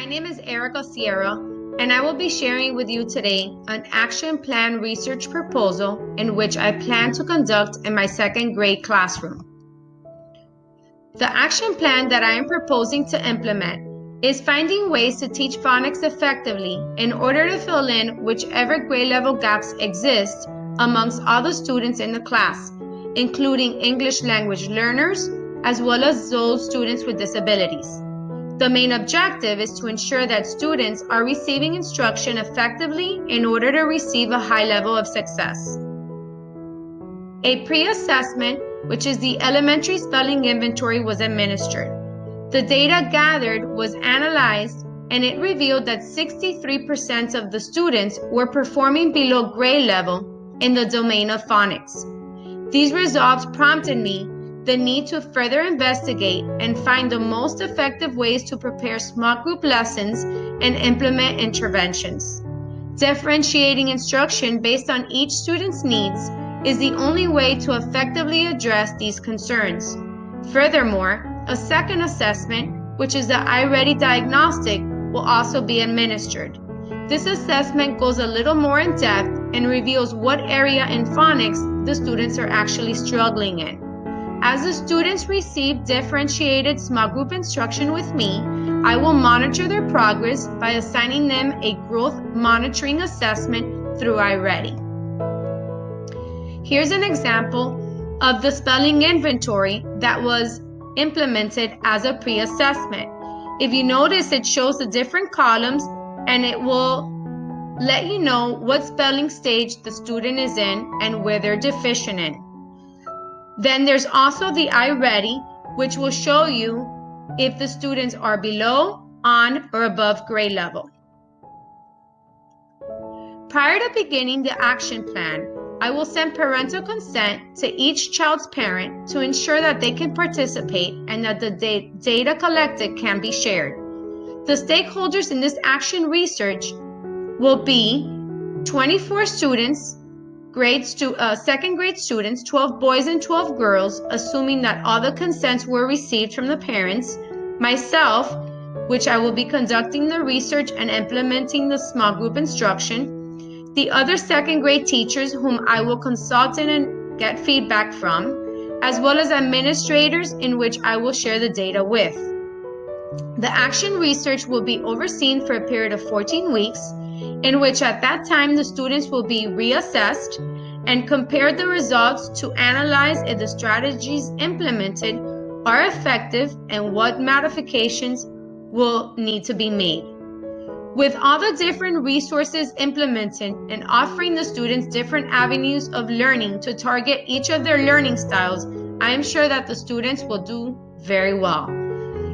name is Erica Sierra, and I will be sharing with you today an action plan research proposal in which I plan to conduct in my second grade classroom. The action plan that I am proposing to implement is finding ways to teach phonics effectively in order to fill in whichever grade level gaps exist amongst all the students in the class, including English language learners, as well as those students with disabilities. The main objective is to ensure that students are receiving instruction effectively in order to receive a high level of success. A pre-assessment, which is the elementary spelling inventory, was administered. The data gathered was analyzed, and it revealed that 63% of the students were performing below grade level in the domain of phonics. These results prompted me the need to further investigate and find the most effective ways to prepare small group lessons and implement interventions. Differentiating instruction based on each student's needs is the only way to effectively address these concerns. Furthermore, a second assessment, which is the iReady diagnostic, will also be administered. This assessment goes a little more in depth and reveals what area in phonics the students are actually struggling in. As the students receive differentiated small group instruction with me, I will monitor their progress by assigning them a growth monitoring assessment through iReady. Here's an example of the spelling inventory that was implemented as a pre-assessment. If you notice, it shows the different columns and it will let you know what spelling stage the student is in and where they're deficient in. Then there's also the iReady, which will show you if the students are below, on, or above grade level. Prior to beginning the action plan, I will send parental consent to each child's parent to ensure that they can participate and that the data collected can be shared. The stakeholders in this action research will be 24 students, second grade students, 12 boys and 12 girls, assuming that all the consents were received from the parents, myself, which I will be conducting the research and implementing the small group instruction, the other second grade teachers whom I will consult and get feedback from, as well as administrators in which I will share the data with. The action research will be overseen for a period of 14 weeks, in which at that time the students will be reassessed and compare the results to analyze if the strategies implemented are effective and what modifications will need to be made. With all the different resources implemented and offering the students different avenues of learning to target each of their learning styles, I am sure that the students will do very well.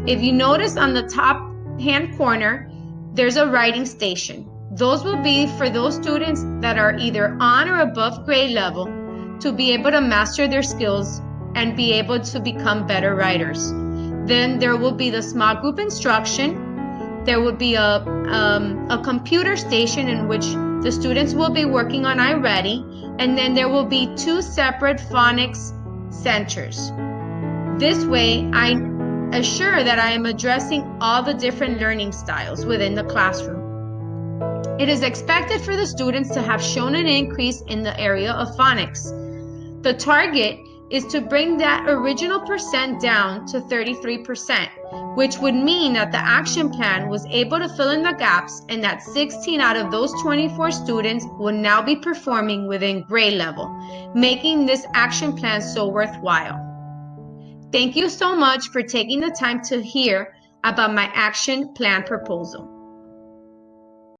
If you notice on the top hand corner, there's a writing station. Those will be for those students that are either on or above grade level to be able to master their skills and be able to become better writers. Then there will be the small group instruction. There will be a computer station in which the students will be working on iReady, and then there will be 2 separate phonics centers. This way, I assure that I am addressing all the different learning styles within the classroom. It is expected for the students to have shown an increase in the area of phonics. The target is to bring that original percent down to 33%, which would mean that the action plan was able to fill in the gaps and that 16 out of those 24 students will now be performing within grade level, making this action plan so worthwhile. Thank you so much for taking the time to hear about my action plan proposal.